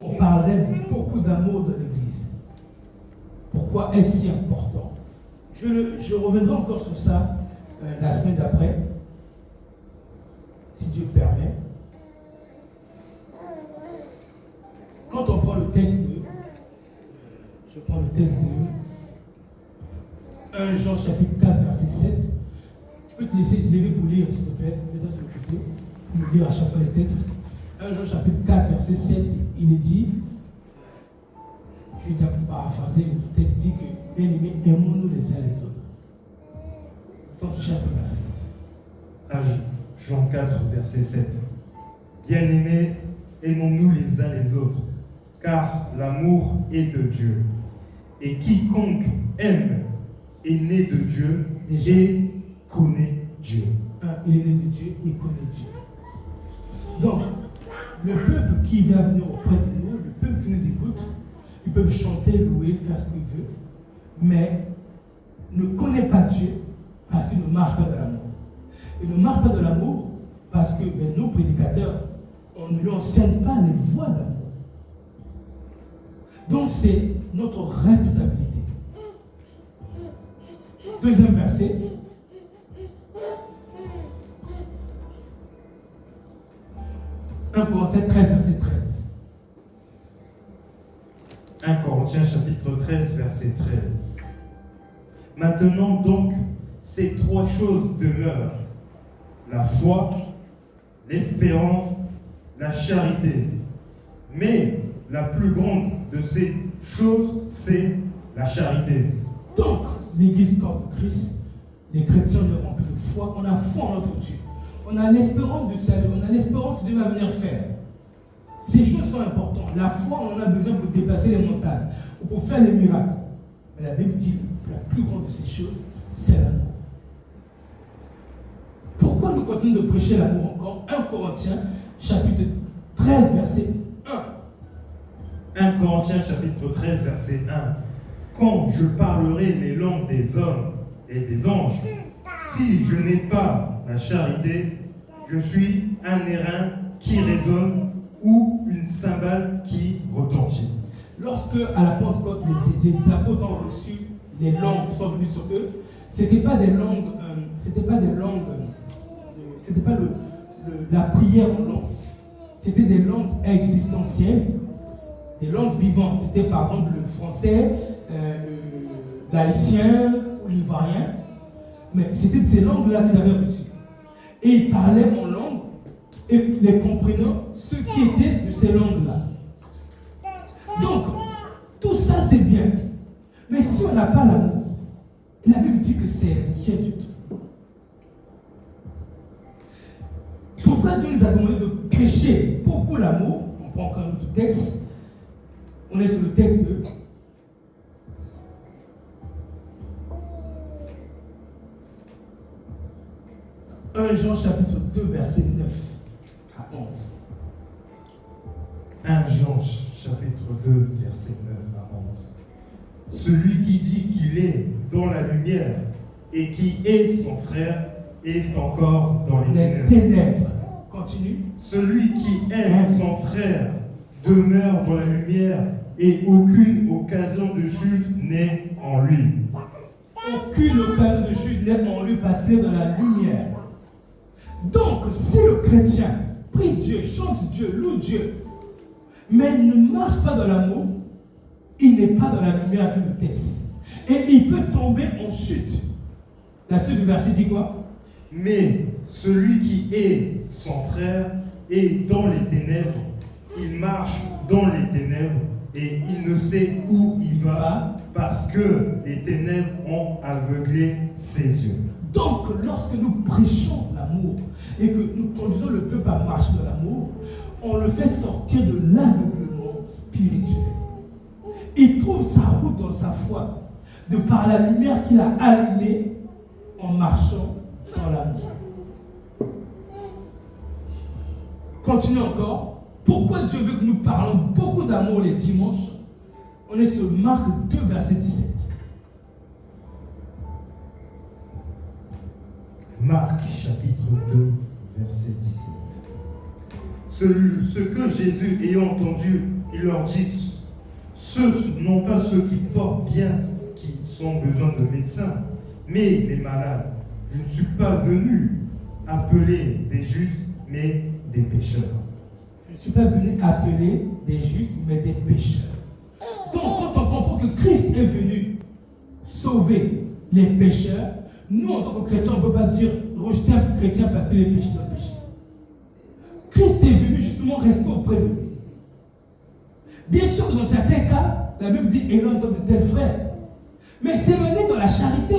On parlerait beaucoup d'amour de l'Église. Pourquoi est-ce si important? Je reviendrai encore sur ça la semaine d'après, si Dieu le permet. Quand on prend le texte de, je prends le texte de 1 Jean chapitre 4 verset 7, tu peux te laisser lever pour lire s'il te plaît, mets-toi sur le côté, pour me lire à chaque fois les textes. 1 Jean chapitre 4 verset 7, il est dit, je vais dire pour paraphraser, le texte dit que, bien aimés, aimons-nous les uns les autres. Tant toucher un peu verset. 1 Jean 4 verset 7. Bien-aimés, aimons-nous les uns les autres, car l'amour est de Dieu. Et quiconque aime est né de Dieu et connaît Dieu. Il est né de Dieu et connaît Dieu. Donc, le peuple qui va venir auprès de nous, le peuple qui nous écoute, ils peuvent chanter, louer, faire ce qu'ils veulent, mais ne connaît pas Dieu parce qu'il ne marche pas de l'amour. Il ne marche pas de l'amour parce que nos prédicateurs, on ne lui enseigne pas les voies d'amour. Donc c'est notre responsabilité. Deuxième verset. « 1 Corinthiens 13, verset 13. 1 Corinthiens chapitre 13, verset 13. Maintenant donc, ces trois choses demeurent: la foi, l'espérance, la charité. Mais la plus grande de ces choses, c'est la charité. » Donc, l'Église corps de Christ, les chrétiens ont remplis de foi, on a foi en notre Dieu. On a l'espérance du salut, on a l'espérance que Dieu va venir faire. Ces choses sont importantes. La foi, on en a besoin pour déplacer les montagnes, ou pour faire les miracles. Mais la Bible dit que la plus grande de ces choses, c'est l'amour. Pourquoi nous continuons de prêcher l'amour encore? 1 Corinthiens, chapitre 13, verset 1. 1 Corinthiens chapitre 13, verset 1. Quand je parlerai les langues des hommes et des anges, si je n'ai pas la charité, je suis un airain qui résonne ou une cymbale qui retentit. Lorsque, à la Pentecôte, les apôtres ont reçu les langues qui sont venues sur eux, c'était pas la prière en langue. C'était des langues existentielles, des langues vivantes. C'était par exemple le français, l'haïtien ou l'ivoirien. Mais c'était de ces langues-là qu'ils avaient reçues. Et ils parlaient en langue et les comprenant ce qui était de ces langues-là. Donc, tout ça c'est bien. Mais si on n'a pas l'amour, la Bible dit que c'est rien du tout. Pourquoi Dieu nous a demandé de prêcher beaucoup l'amour? On prend encore un autre texte. On est sur le texte de 1 Jean chapitre 2 verset 9 à 11. 1 Jean chapitre 2 verset 9 à 11. Celui qui dit qu'il est dans la lumière et qui est son frère est encore dans les ténèbres. Continue. Celui qui aime son frère demeure dans la lumière et aucune occasion de chute n'est en lui. Aucune occasion de chute n'est en lui parce qu'il est dans la lumière. Donc, si le chrétien prie Dieu, chante Dieu, loue Dieu, mais il ne marche pas dans l'amour, il n'est pas dans la lumière du texte. Et il peut tomber en chute. La suite du verset dit quoi? Mais celui qui est son frère est dans les ténèbres, il marche dans les ténèbres et il ne sait où il va parce que les ténèbres ont aveuglé ses yeux. Donc, lorsque nous prêchons l'amour et que nous conduisons le peuple à marcher dans l'amour, on le fait sortir de l'aveuglement spirituel. Il trouve sa route dans sa foi, de par la lumière qu'il a allumée en marchant dans l'amour. Continuez encore. Pourquoi Dieu veut que nous parlons beaucoup d'amour les dimanches? On est sur Marc 2, verset 17. Marc chapitre 2, verset 17. Ce que Jésus ayant entendu il leur dit, non pas ceux qui portent bien, qui ont besoin de médecins, mais les malades. Je ne suis pas venu appeler des justes, mais des pécheurs. Je ne suis pas venu appeler des justes, mais des pécheurs. Donc, quand on comprend que Christ est venu sauver les pécheurs, nous, en tant que chrétiens, on ne peut pas dire rejeter un chrétien parce qu'il est péché dans le péché. Christ est venu justement rester auprès de lui. Bien sûr que dans certains cas, la Bible dit éloigne-toi de tel frère. Mais c'est mené dans la charité.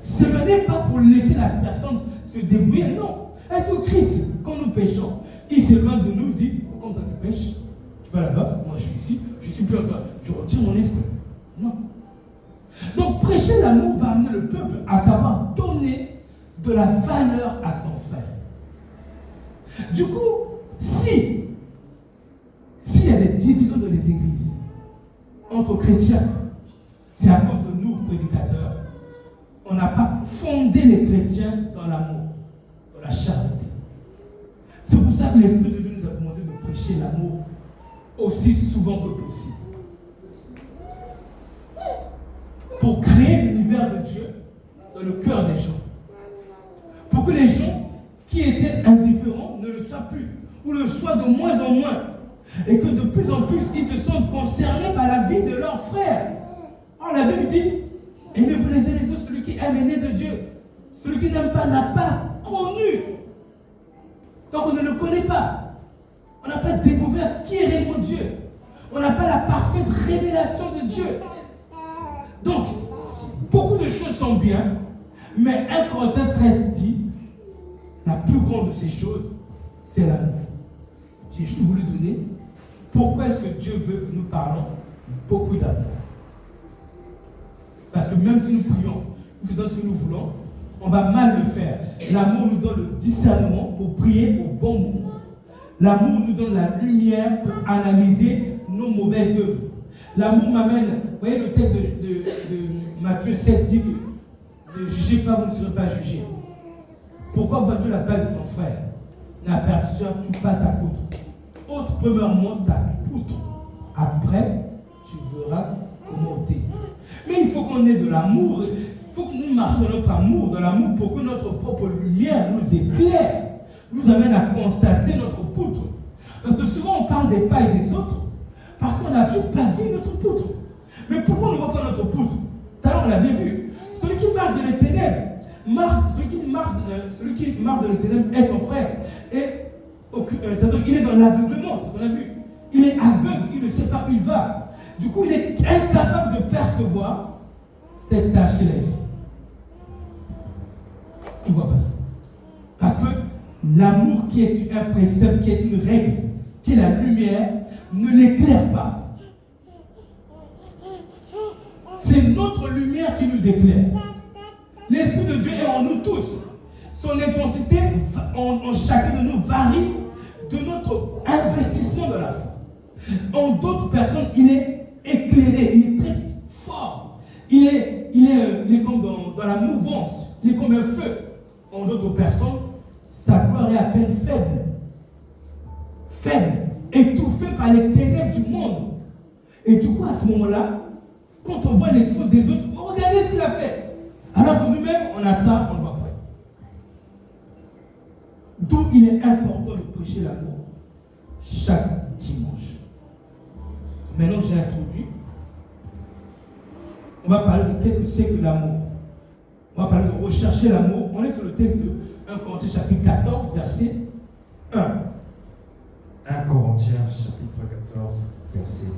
C'est mené pas pour laisser la personne se débrouiller, non. Est-ce que Christ, quand nous péchons, il s'éloigne de nous, dit, quand tu pêches, tu vas là-bas, moi je suis ici, je suis plus en toi, je retire mon esprit. Non. Donc prêcher l'amour va amener le peuple à savoir donner de la valeur à son frère. Du coup, s'il y a des divisions dans les églises entre chrétiens, c'est à cause de nous, prédicateurs, on n'a pas fondé les chrétiens dans l'amour, dans la charité. C'est pour ça que l'Esprit de Dieu nous a demandé de prêcher l'amour aussi souvent que possible. Pour créer l'univers de Dieu dans le cœur des gens. Pour que les gens qui étaient indifférents ne le soient plus, ou le soient de moins en moins. Et que de plus en plus, ils se sentent concernés par la vie de leurs frères. Alors la Bible dit, aimez-vous les uns les autres, celui qui aime est né de Dieu. Celui qui n'aime pas n'a pas connu. Donc on ne le connaît pas. On n'a pas découvert qui est réellement Dieu. On n'a pas la parfaite révélation de Dieu. Donc, beaucoup de choses sont bien, mais 1 Corinthiens 13 dit, la plus grande de ces choses, c'est l'amour. J'ai juste voulu donner pourquoi est-ce que Dieu veut que nous parlons beaucoup d'amour. Parce que même si nous prions, nous faisons ce que nous voulons, on va mal le faire. L'amour nous donne le discernement pour prier au bon moment. L'amour nous donne la lumière pour analyser nos mauvaises œuvres. L'amour m'amène, vous voyez le texte de Matthieu 7 dit que ne jugez pas, vous ne serez pas jugés. Pourquoi vois-tu la bague de ton frère? N'aperçois-tu pas ta poutre? Ôte premièrement ta poutre. Après, tu verras comment ôter. Mais il faut qu'on ait de l'amour. Il faut que nous marchions dans notre amour, dans l'amour, pour que notre propre lumière nous éclaire, nous amène à constater notre poutre. Parce que souvent on parle des pailles des autres, parce qu'on n'a toujours pas vu notre poutre. Mais pourquoi on ne voit pas notre poutre? Tout à l'heure on l'avait vu. Celui qui marche de les ténèbres, celui qui marche de les ténèbres est son frère. Et c'est-à-dire qu'il est dans l'aveuglement, c'est ce qu'on a vu. Il est aveugle, il ne sait pas où il va. Du coup, il est incapable de percevoir cette tâche qu'il a ici. Il ne voit pas ça. Parce que l'amour qui est un précepte, qui est une règle, qui est la lumière, ne l'éclaire pas. C'est notre lumière qui nous éclaire. L'Esprit de Dieu est en nous tous. Son intensité en chacun de nous varie de notre investissement dans la foi. En d'autres personnes, il est éclairé, il est très fort. Il est comme dans la mouvance, il est comme un feu. En d'autres personnes, sa gloire est à peine faible. Faible, étouffée par les ténèbres du monde. Et du coup, à ce moment-là, quand on voit les fautes des autres, regardez ce qu'il a fait. Alors que nous-mêmes, on a ça, on ne voit pas. D'où il est important de prêcher l'amour chaque dimanche. Maintenant que j'ai introduit, on va parler de qu'est-ce que c'est que l'amour. On va parler de rechercher l'amour. On est sur le texte de 1 Corinthiens chapitre 14, verset 1. 1 Corinthiens chapitre 14, verset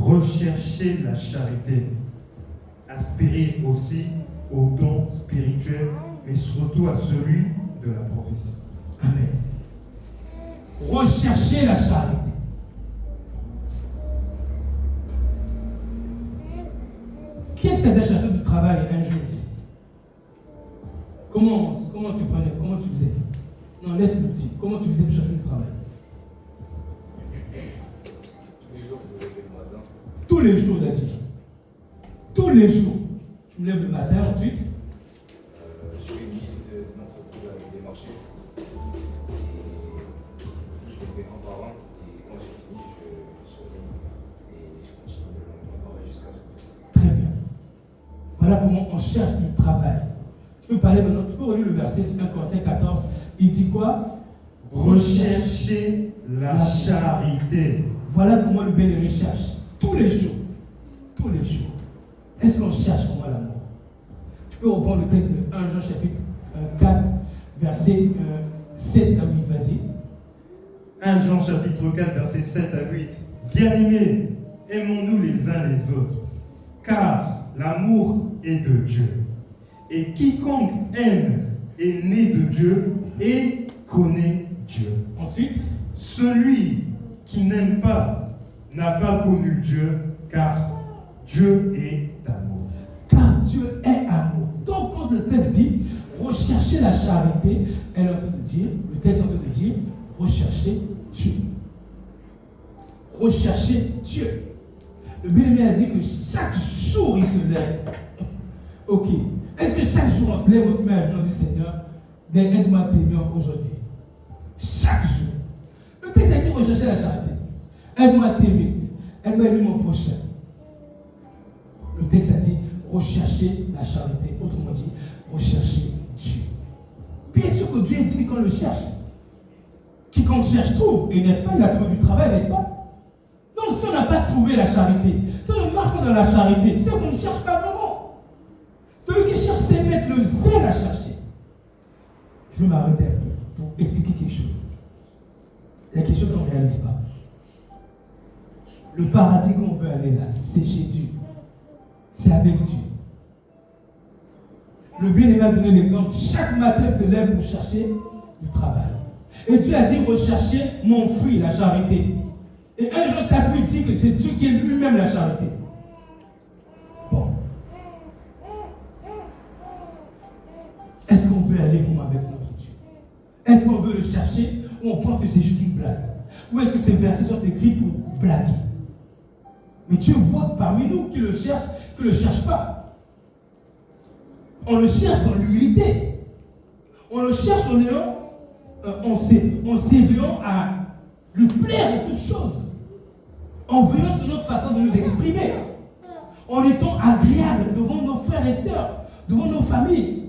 1. Recherchez la charité. Aspirez aussi au don spirituel, mais surtout à celui de la prophétie. Amen. Recherchez la charité. Qu'est-ce qu'il y a déjà cherché du travail un jour ici? Comment tu prenais? Comment tu faisais? Non, laisse le petit. Comment tu faisais pour chercher du travail? Tous les jours, je me lève le matin. Tous les jours, il a dit. Tous les jours. Tu me lèves le matin, ensuite. Je fais une liste des entreprises avec des marchés. Et je les fais un par un. Et quand j'ai fini, Voilà comment on cherche du travail. Tu peux parler maintenant, tu peux relire le verset 1 Corinthiens 14. Il dit quoi? Recherchez la charité. Voilà comment le bien-aimé cherche. Tous les jours. Tous les jours. Est-ce qu'on cherche comment l'amour? Tu peux reprendre le texte de 1 Jean chapitre 4, verset 7 à 8. Vas-y. 1 Jean chapitre 4, verset 7 à 8. Bien-aimés, aimons-nous les uns les autres, car l'amour est de Dieu. Et quiconque aime est né de Dieu et connaît Dieu. Ensuite, celui qui n'aime pas n'a pas connu Dieu, car Dieu est amour. Car Dieu est amour. Donc quand le texte dit rechercher la charité, elle est en train de dire, le texte est en train de dire rechercher Dieu. Rechercher Dieu. Le bien-aimé a dit que chaque jour il se lève. Ok. Est-ce que chaque jour on se lève, on se met à genoux, on dit Seigneur, aide-moi à t'aimer aujourd'hui. Chaque jour. Le texte a dit rechercher la charité. Aide-moi à t'aimer. Aide-moi à aimer mon prochain. Le texte a dit rechercher la charité. Autrement dit, rechercher Dieu. Bien sûr que Dieu dit qu'on le cherche. Quiconque cherche trouve. Et n'est-ce pas, il a trouvé du travail, n'est-ce pas? Donc si on n'a pas trouvé la charité, si on ne marche pas dans la charité, c'est qu'on ne cherche pas vraiment. Celui qui cherche, c'est mettre le zèle à chercher. Je vais m'arrêter un peu pour expliquer quelque chose. Il y a quelque chose qu'on ne réalise pas. Le paradis qu'on veut aller là, c'est chez Dieu. C'est avec Dieu. Le bien-aimé a donné l'exemple. Chaque matin se lève pour chercher du travail. Et Dieu a dit rechercher mon fruit, la charité. Et 1 Jean 4 lui dit que c'est Dieu qui est lui-même la charité. Bon. Est-ce qu'on veut aller vraiment avec notre Dieu? Est-ce qu'on veut le chercher ou on pense que c'est juste une blague? Ou est-ce que ces versets sont écrits pour blaguer? Mais Dieu voit parmi nous qui le cherche, qui ne le cherche pas. On le cherche dans l'humilité. On le cherche en s'éveillant à lui plaire de toutes choses. En veillant sur notre façon de nous exprimer. En étant agréable devant nos frères et sœurs, devant nos familles.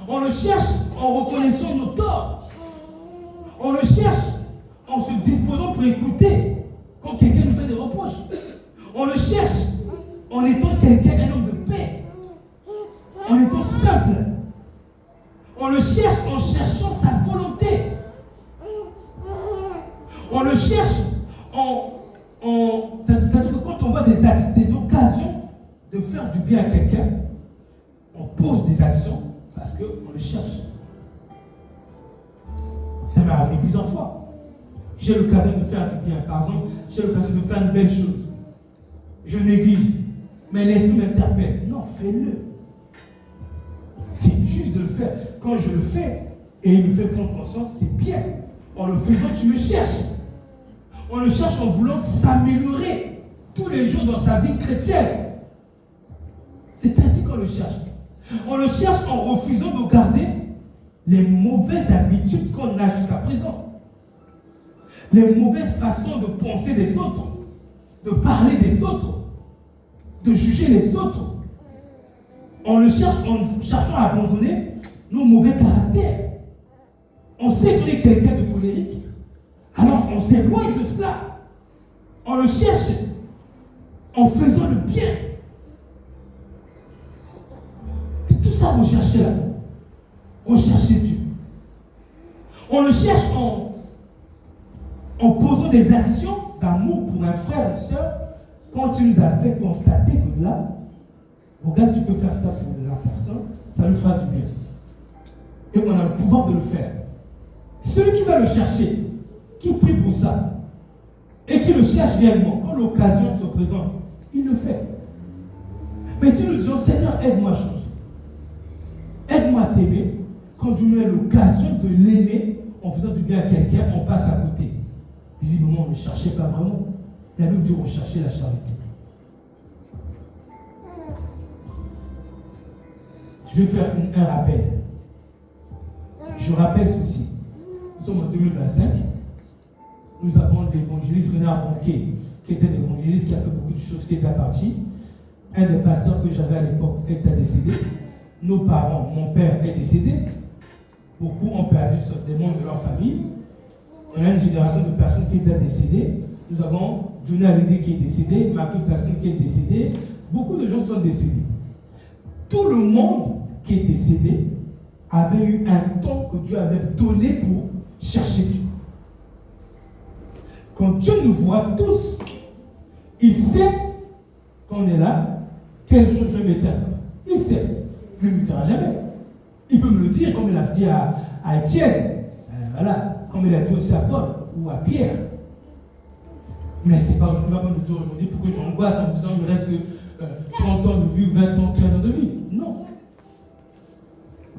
On le cherche en reconnaissant nos torts. On le cherche en se disposant pour écouter quand quelqu'un nous fait des reproches. On le cherche en étant quelqu'un, un homme de paix. En étant simple. On le cherche en cherchant sa volonté. On le cherche c'est-à-dire que quand on voit des occasions de faire du bien à quelqu'un, on pose des actions parce qu'on le cherche. Ça m'est arrivé plusieurs fois. J'ai l'occasion de faire du bien. Par exemple, j'ai l'occasion de faire une belle chose. Je néglige. Mais l'esprit m'interpelle. Non, fais-le. C'est juste de le faire. Quand je le fais et il me fait prendre conscience, c'est bien. En le faisant, tu me cherches. On le cherche en voulant s'améliorer tous les jours dans sa vie chrétienne. C'est ainsi qu'on le cherche. On le cherche en refusant de garder les mauvaises habitudes qu'on a jusqu'à présent. Les mauvaises façons de penser des autres, de parler des autres, de juger les autres. On le cherche en cherchant à abandonner nos mauvais caractères. On sait qu'on est quelqu'un de colérique. Alors on s'éloigne de cela. On le cherche en faisant le bien. C'est tout ça rechercher l'amour. Rechercher Dieu. On le cherche en posant des actions d'amour pour un frère ou une soeur quand il nous a fait constater que là, regarde, tu peux faire ça pour la personne, ça lui fera du bien. Et on a le pouvoir de le faire. Celui qui va le chercher, qui prie pour ça, et qui le cherche réellement, quand l'occasion se présente, il le fait. Mais si nous disons, Seigneur, aide-moi à changer, aide-moi à t'aimer, quand tu me mets l'occasion de l'aimer en faisant du bien à quelqu'un, on passe à côté. Visiblement, on ne cherchait pas vraiment. La Bible dit rechercher la charité. Je vais faire un rappel. Je rappelle ceci. Nous sommes en 2025. Nous avons l'évangéliste Renard Banquet, qui était l'évangéliste qui a fait beaucoup de choses, qui est parti. un des pasteurs que j'avais à l'époque est décédé. Nos parents, mon père est décédé. Beaucoup ont perdu des membres de leur famille. On a une génération de personnes qui étaient décédées. Nous avons Johnny Hallyday qui est décédé, Michael Jackson qui est décédé. Beaucoup de gens sont décédés. Tout le monde qui est décédé avait eu un temps que Dieu avait donné pour chercher Dieu. Quand Dieu nous voit tous, il sait qu'on est là, quelle chose je m'éteins. Il sait. Il ne me le dira jamais. Il peut me le dire comme il a dit à Étienne. Voilà. Comme il a dit aussi à Paul ou à Pierre. Mais ce n'est pas comme le dire aujourd'hui pour que j'angoisse en me disant il me reste que 30 ans de vie, 20 ans, 15 ans de vie. Non.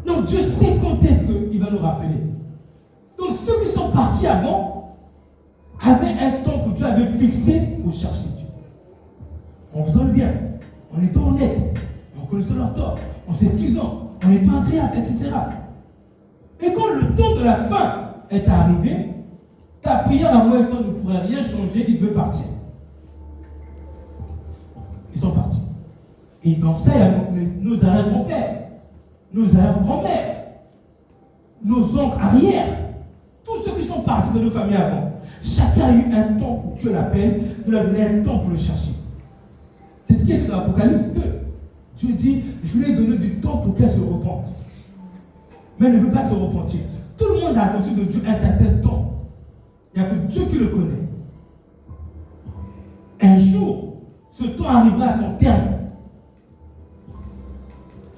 Non, Dieu sait quand est-ce qu'il va nous rappeler. Donc ceux qui sont partis avant avaient un temps que Dieu avait fixé pour chercher Dieu. En faisant le bien, en étant honnête, en connaissant leur tort, en s'excusant, en étant agréable, etc. Et quand le temps de la fin est arrivé, ta prière à moi étant ne pourrait rien changer, il veut partir. Ils sont partis. Et dans ça, il y a nos arrière-grands-pères, nos arrière-grand-mères, nos oncles arrière, tous ceux qui sont partis de nos familles avant. Chacun a eu un temps pour Dieu l'appelle, Dieu lui a donné un temps pour le chercher. C'est ce qui est dans l'Apocalypse 2. Dieu dit, je lui ai donné du temps pour qu'elle se repente. Mais elle ne veut pas se repentir. Tout le monde a reçu de Dieu un certain temps. Il n'y a que Dieu qui le connaît. Un jour, ce temps arrivera à son terme.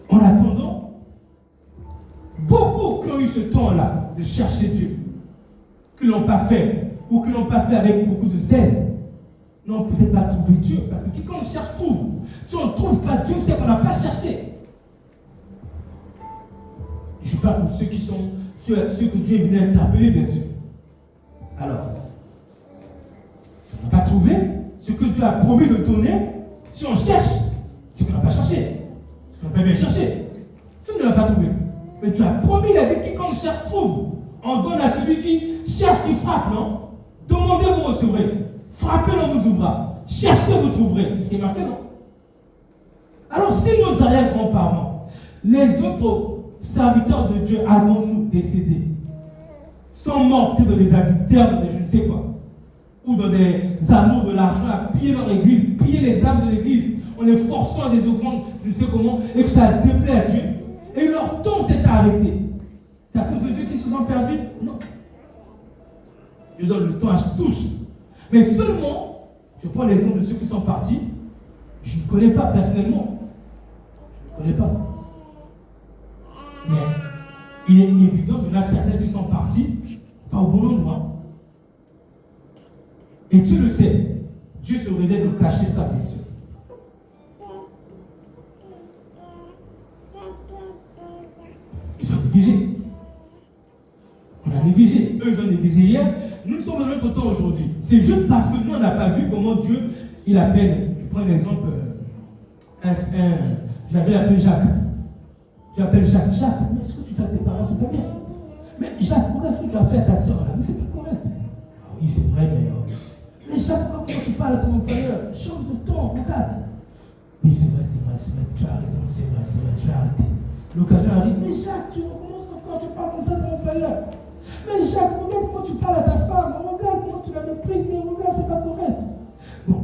En attendant, beaucoup qui ont eu ce temps-là de chercher Dieu, qui ne l'ont pas fait, ou qui ne l'ont pas fait avec beaucoup de zèle, n'ont peut-être pas trouvé Dieu. Parce que quiconque cherche, trouve. Si on ne trouve pas Dieu, c'est qu'on n'a pas cherché. Je parle pour ceux qui sont, ceux que Dieu est venu interpeller, bien sûr. Alors, si on n'a pas trouvé ce que Dieu a promis de donner, si on cherche, c'est qu'on n'a pas cherché. C'est qu'on n'a pas bien cherché. Si on ne l'a pas trouvé. Mais Dieu a promis, il a dit quiconque cherche, trouve. On donne à celui qui cherche, qui frappe, non? Demandez, vous recevrez. Frappez, on vous ouvrira. Cherchez, vous trouverez. C'est ce qui est marqué, non? Alors, si nos arrière-grands-parents, les autres serviteurs de Dieu avant nous décédés, sont morts peut-être dans des adultères, dans des je ne sais quoi, ou dans des amours de l'argent, à piller leur église, piller les âmes de l'église, en les forçant à des offrandes, je ne sais comment, et que ça déplaît à Dieu, et leur temps s'est arrêté. C'est à cause de Dieu qu'ils se sont perdus? Non. Dieu donne le temps à tous. Mais seulement, je prends l'exemple de ceux qui sont partis, je ne connais pas personnellement. Je ne connais pas. Mais il est évident qu'il y en a certains qui sont partis, pas au bon endroit. Et Dieu le sait. Dieu se réserve de cacher ça, bien sûr. Ils sont négligés. On a négligé. Eux, ils ont négligé hier. Nous sommes dans notre temps aujourd'hui. C'est juste parce que nous, on n'a pas vu comment Dieu, il appelle. Je prends un exemple. Je l'avais appelé Jacques. Tu appelles Jacques. Jacques, mais ce que tu fais à tes parents, c'est pas bien. Mais Jacques, pourquoi est-ce que tu as fait à ta soeur là? Mais c'est pas correct. Ah oui, c'est vrai, mais Jacques, comment tu parles à ton employeur? Change de ton, regarde. Oui, c'est vrai, tu as raison, c'est vrai, je vais arrêter. L'occasion arrive, mais Jacques, tu recommences encore, tu parles comme ça à ton employeur. Mais Jacques, regarde comment tu parles à ta femme, regarde comment tu la méprises, mais regarde, c'est pas correct. Bon,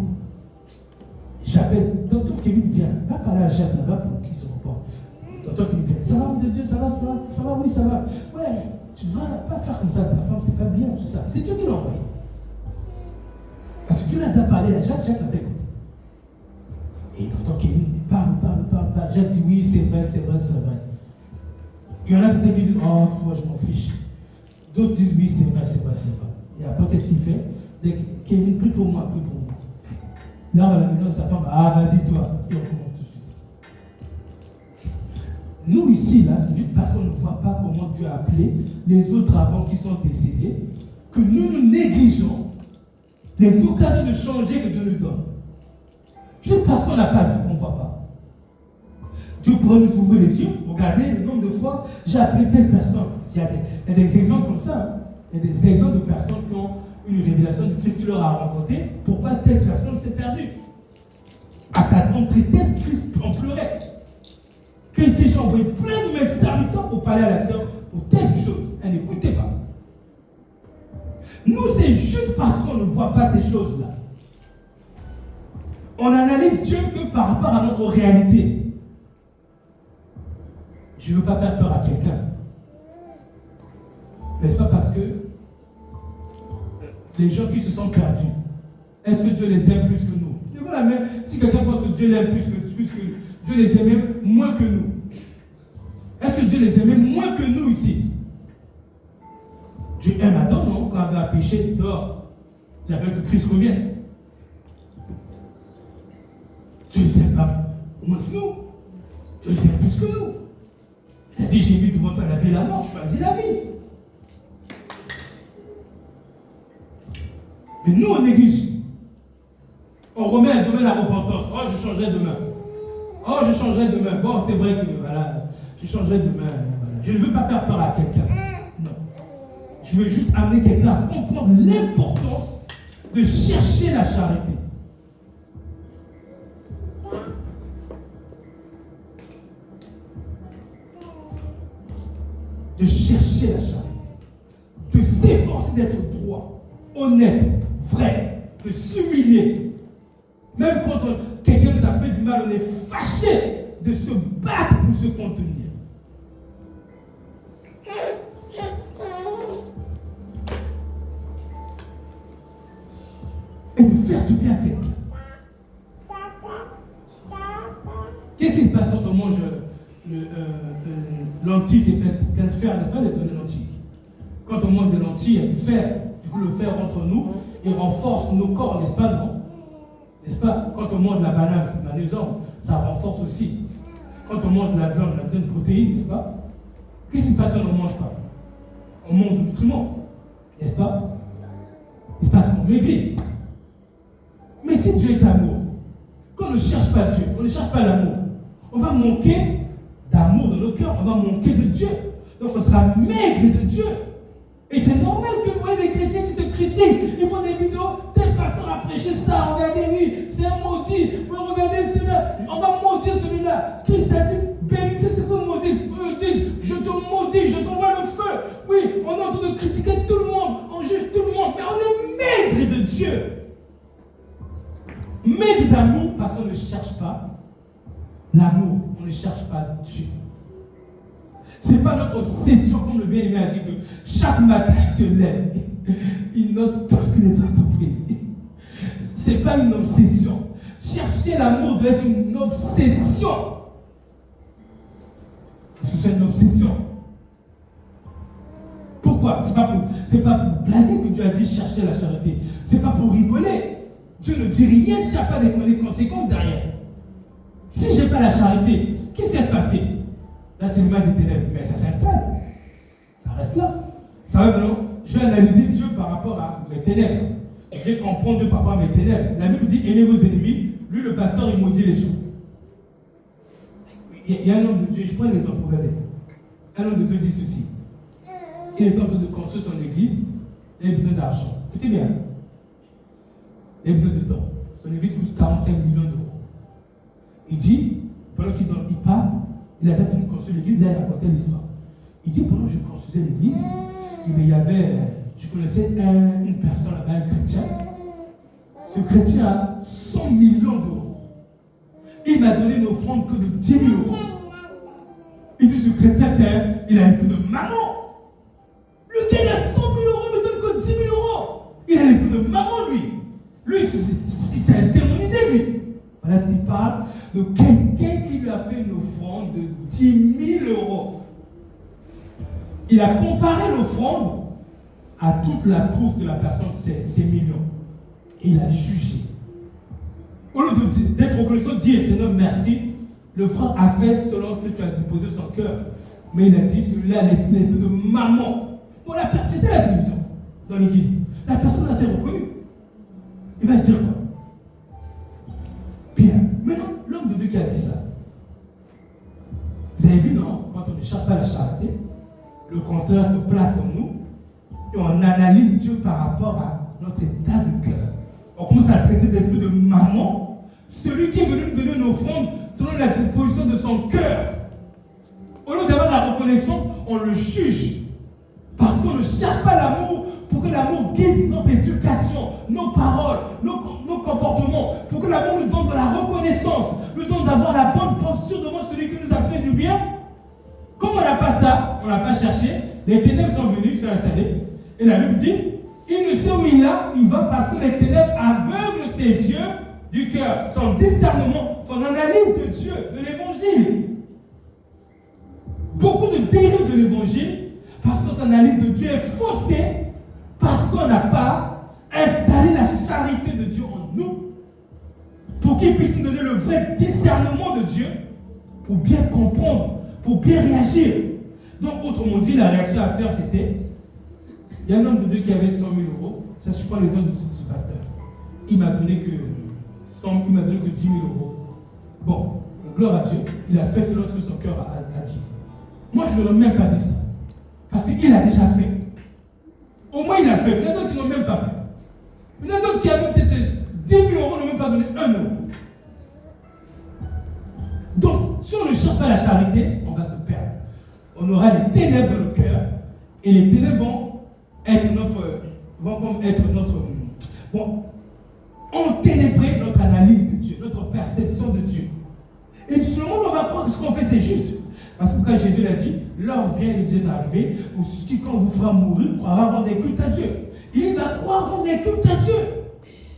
j'appelle, docteur Kevin, viens, va parler à Jacques là-bas pour qu'il se reporte. Docteur Kevin, viens, ça va, de Dieu, ça va, oui, ça va. Ouais, tu ne vas pas faire comme ça à ta femme, c'est pas bien, tout ça. C'est Dieu qui l'a envoyé. Parce que Dieu l'a déjà parlé à Jacques, Jacques l'a pas écouté. Et docteur Kevin, parle. Jacques dit, oui, c'est vrai. Il y en a certains qui disent, oh, moi je m'en fiche. D'autres disent, oui, c'est vrai. Et après, qu'est-ce qu'il fait? Dès que Kevin, prie pour moi. Là, à la maison, c'est ta femme, ah, vas-y, toi. Et on commence tout de suite. Nous, ici, là, c'est juste parce qu'on ne voit pas comment Dieu a appelé les autres avant qui sont décédés, que nous négligeons les occasions de changer que Dieu nous donne. Juste parce qu'on n'a pas vu, on ne voit pas. Dieu pourrait nous ouvrir les yeux. Regardez le nombre de fois j'ai appelé telle personne. Il y a des exemples comme ça. Hein. Il y a des exemples de personnes qui ont une révélation du Christ qui leur a rencontré. Pourquoi telle personne s'est perdue? À sa grande grande tristesse, Christ en pleurait. Christ dit, j'ai envoyé plein de mes serviteurs pour parler à la sœur pour telle chose. Elle n'écoutait pas. Nous, c'est juste parce qu'on ne voit pas ces choses-là. On analyse Dieu que par rapport à notre réalité. Je ne veux pas faire peur à quelqu'un. Mais ce n'est pas parce que les gens qui se sont perdus, est-ce que Dieu les aime plus que nous? Levons la main si quelqu'un pense que Dieu l'aime plus que Dieu les aimait moins que nous. Est-ce que Dieu les aimait moins que nous ici? Dieu aime Adam, non? Quand Adam a péché, dehors. Il a fait que Christ revienne. Dieu les aime pas moins que nous. Dieu les aime plus que nous. Il a dit, j'ai mis devant toi la vie et la mort, je choisis la vie. Mais nous, on néglige. On remet à demain la repentance. Oh, je changerai demain. Oh, je changerai demain. Bon, c'est vrai que, voilà, je changerai demain. Voilà. Je ne veux pas faire peur à quelqu'un. Non. Je veux juste amener quelqu'un à comprendre l'importance de chercher la charité. De chercher la charité. De s'efforcer d'être droit, honnête, vrai, de s'humilier. Même quand quelqu'un nous a fait du mal, on est fâché de se battre pour se contenir. Et de faire du bien à quelqu'un. Qu'est-ce qui se passe quand on mange lentilles, c'est plein de fer, n'est-ce pas, les lentilles? Quand on mange des lentilles, il y a du fer. Du coup, le fer entre nous et renforce nos corps, n'est-ce pas, non? N'est-ce pas? Quand on mange de la banane, c'est magnésium, ça renforce aussi. Quand on mange de la viande, on a besoin de protéines, n'est-ce pas? Qu'est-ce qui se passe quand on ne mange pas? On manque de nutriments, n'est-ce pas? Il se passe qu'on maigrit. Mais si Dieu est amour, quand on ne cherche pas Dieu, on ne cherche pas l'amour, on va manquer d'amour dans nos cœurs, on va manquer de Dieu. Donc on sera maigre de Dieu. Et c'est normal que vous voyez des chrétiens qui se critiquent. Ils font des vidéos, tel pasteur a prêché ça, regardez lui, c'est un maudit. Regardez celui-là, on va maudire celui-là. Christ a dit, bénissez ceux qui vous maudissent. Eux disent, je te maudis, je t'envoie le feu. Oui, on est en train de critiquer tout le monde, on juge tout le monde, mais on est maigre de Dieu. Maigre d'amour parce qu'on ne cherche pas l'amour, on ne cherche pas Dieu. Ce n'est pas notre obsession, comme le bien-aimé a dit, que chaque matin il se lève, il note toutes les entreprises. Ce n'est pas une obsession. Chercher l'amour doit être une obsession. C'est une obsession. Pourquoi? Ce n'est pas pour blaguer que Dieu a dit chercher la charité. Ce n'est pas pour rigoler. Dieu ne dit rien s'il n'y a pas des conséquences derrière. Si je n'ai pas la charité, qu'est-ce qui va se passer? Là, c'est l'image des ténèbres, mais ça s'installe. Ça reste là. Ça va maintenant? Je vais analyser Dieu par rapport à mes ténèbres. Je vais comprendre Dieu par rapport à mes ténèbres. La Bible dit aimez vos ennemis. Lui, le pasteur, il maudit les gens. Il y a un homme de Dieu, je prends un exemple pour regarder. Un homme de Dieu dit ceci. Il est en train de construire son église. Il a besoin d'argent. Écoutez bien. Il a besoin de dons. Son église coûte 45 millions d'euros. Il dit, pendant qu'il parle, il avait fini de construire l'église, là il racontait l'histoire. Il dit, pendant que je construisais l'église, il y avait, je connaissais une personne là-bas, un chrétien. Ce chrétien a 100 millions d'euros. Il m'a donné une offrande que de 10 000 euros. Il dit, ce chrétien, il a l'esprit de maman. Le gars, il a 100 000 euros, il me donne que 10 000 euros. Il a l'esprit de maman, lui. Lui, il s'est démonisé, lui. Voilà ce qu'il parle de quelqu'un qui lui a fait une offrande de 10 000 euros. Il a comparé l'offrande à toute la trousse de la personne, ces millions. Et il a jugé. Au lieu d'être reconnaissant, de dire Seigneur merci, le frère a fait selon ce que tu as disposé son cœur. Mais il a dit celui-là, l'esprit de maman. Bon, c'était la télévision dans l'église. La personne là s'est reconnue. Il va se dire quoi? Bien. Maintenant, l'homme de Dieu qui a dit ça. Vous avez vu, non? Quand on ne cherche pas la charité, le compteur se place en nous et on analyse Dieu par rapport à notre état de cœur. On commence à traiter d'esprit de maman. Celui celui qui est venu nous donner une offrande selon la disposition de son cœur. Au lieu d'avoir la reconnaissance, on le juge. Parce qu'on ne cherche pas l'amour pour que l'amour guide notre éducation, nos paroles, nos comportements, pour que l'amour nous donne de la reconnaissance, nous donne d'avoir la bonne posture devant celui qui nous a fait du bien. Comme on n'a pas ça, on n'a pas cherché, les ténèbres sont venues se installer. Et la Bible dit, il ne sait où il va parce que les ténèbres aveuglent ses yeux du cœur, son discernement, son analyse de Dieu, de l'évangile. Beaucoup de dérives de l'évangile, parce que notre analyse de Dieu est faussée, parce qu'on n'a pas installé la charité de Dieu en nous, pour qu'il puisse nous donner le vrai discernement de Dieu, pour bien comprendre, pour bien réagir. Donc, autrement dit, la réaction à faire, c'était, il y a un homme de Dieu qui avait 100 000 euros, ça je prends l'exemple de ce pasteur. Il m'a donné que 10 000 euros. Bon, gloire à Dieu, il a fait selon ce que son cœur a dit. Moi, je ne lui ai même pas dit ça. Parce qu'il a déjà fait. Au moins, il a fait. Il y en a d'autres qui n'ont même pas fait. Il y en a d'autres qui avaient peut-être 10 000 euros, n'ont même pas donné 1 euro. Donc, si on ne cherche pas la charité, on va se perdre. On aura les ténèbres dans le cœur. Et les ténèbres vont enténébrer notre analyse de Dieu, notre perception de Dieu. Et tout le monde, on va croire que ce qu'on fait, c'est juste. Parce que quand Jésus l'a dit, l'heure vient, il est arrivé, où quiconque vous fera mourir croira rendre culte à Dieu. Il va croire rendre culte à Dieu.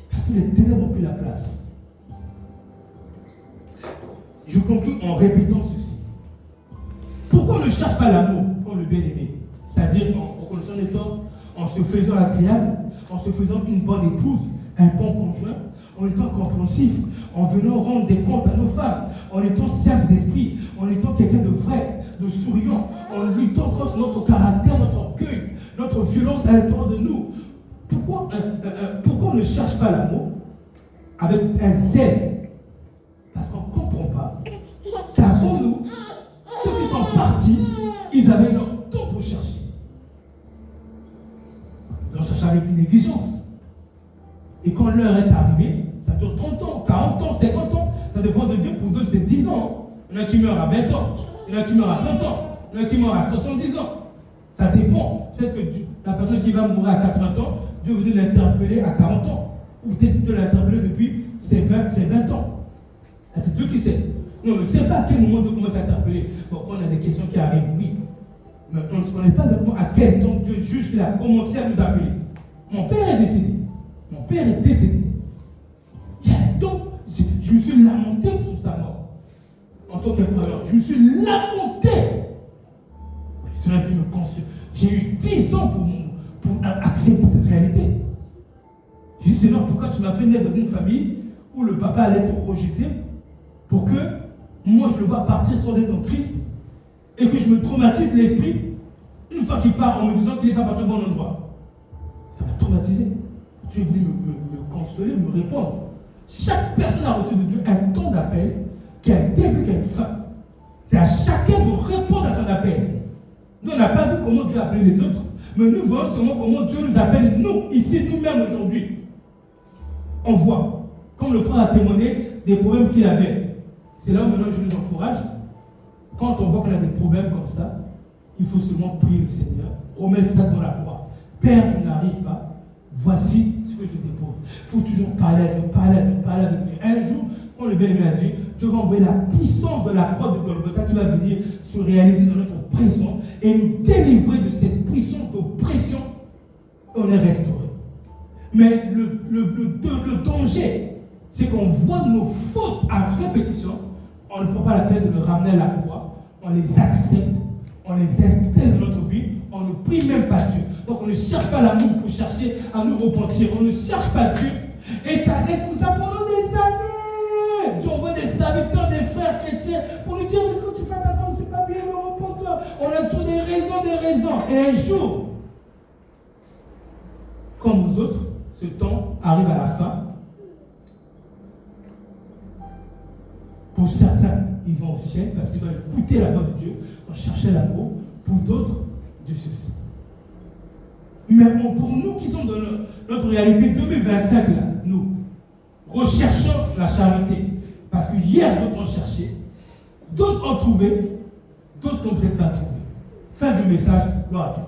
Parce que les ténèbres ont pris la place. Je conclue en répétant ceci. Pourquoi on ne cherche pas l'amour pour le bien-aimé? C'est-à-dire en reconnaissant les torts, en se faisant agréable, en se faisant une bonne épouse, un bon conjoint, en étant compréhensif, en venant rendre des comptes à nos femmes, en étant simple d'esprit, en étant quelqu'un de vrai, de souriant, en luttant contre notre caractère, notre orgueil, notre violence à l'intérieur de nous. Pourquoi on ne cherche pas l'amour avec un zèle? Parce qu'on ne comprend pas qu'avant nous, ceux qui sont partis, ils avaient leur temps pour chercher. Ils ont cherché avec une négligence. Et quand l'heure est arrivée, ça dure 30 ans, 40 ans, 50 ans. Ça dépend de Dieu. Pour d'autres, c'est 10 ans. Il y en a qui meurent à 20 ans. Il y en a qui meurent à 30 ans. Il y en a qui meurent à 70 ans. Ça dépend. Peut-être que la personne qui va mourir à 80 ans, Dieu veut l'interpeller à 40 ans. Ou peut-être Dieu l'interpeller depuis ses 20 ans. C'est Dieu qui sait. On ne sait pas à quel moment Dieu commence à interpeller. Bon, quand on a des questions qui arrivent, oui. Mais on ne se connaît pas exactement à quel temps Dieu juge qu'il a commencé à nous appeler. Mon père est décédé. Mon père est décédé. Il y a un temps, je me suis lamenté sur sa mort. En tant que croyant, je me suis lamenté. Cela vient me consoler. J'ai eu 10 ans pour accepter cette réalité. Je dis, Seigneur, pourquoi tu m'as fait naître dans une famille où le papa allait être rejeté pour que moi je le vois partir sans être en Christ et que je me traumatise l'esprit une fois qu'il part en me disant qu'il n'est pas parti au bon endroit. Ça m'a traumatisé. Tu es venu me consoler, me répondre. Chaque personne a reçu de Dieu un temps d'appel qui a un début, qui a une fin. C'est à chacun de répondre à son appel. Nous, on n'a pas vu comment Dieu a appelé les autres, mais nous voyons seulement comment Dieu nous appelle, nous, ici, nous-mêmes aujourd'hui. On voit, comme le frère a témoigné des problèmes qu'il avait. C'est là où maintenant je nous encourage. Quand on voit qu'on a des problèmes comme ça, il faut seulement prier le Seigneur, remettre ça devant la croix. Père, je n'arrive pas. Voici ce que je te dépose. Il faut toujours parler à Dieu, parler avec Dieu. Un jour, quand le bien-aimé a dit, Dieu va envoyer la puissance de la croix de Golgotha qui va venir se réaliser dans notre prison et nous délivrer de cette puissance d'oppression. On est restauré. Mais le danger, c'est qu'on voit nos fautes à répétition, on ne prend pas la peine de le ramener à la croix, on les accepte, on les intègre dans notre vie, on ne prie même pas Dieu. Donc on ne cherche pas l'amour pour chercher à nous repentir, on ne cherche pas Dieu. Et ça reste comme ça pendant des années. Dieu envoie des serviteurs, des frères chrétiens pour nous dire, mais ce que tu fais à ta femme, c'est pas bien, mais repens-toi. On a toujours des raisons. Et un jour, comme aux autres, ce temps arrive à la fin. Pour certains, ils vont au ciel parce qu'ils ont écouté la voix de Dieu, ils ont cherché l'amour. Pour d'autres, Dieu se sait. Mais pour nous qui sommes dans notre réalité 2025, là, nous recherchons la charité, que hier, d'autres ont cherché, d'autres ont trouvé, d'autres n'ont peut-être pas trouvé. Fin du message, gloire à Dieu.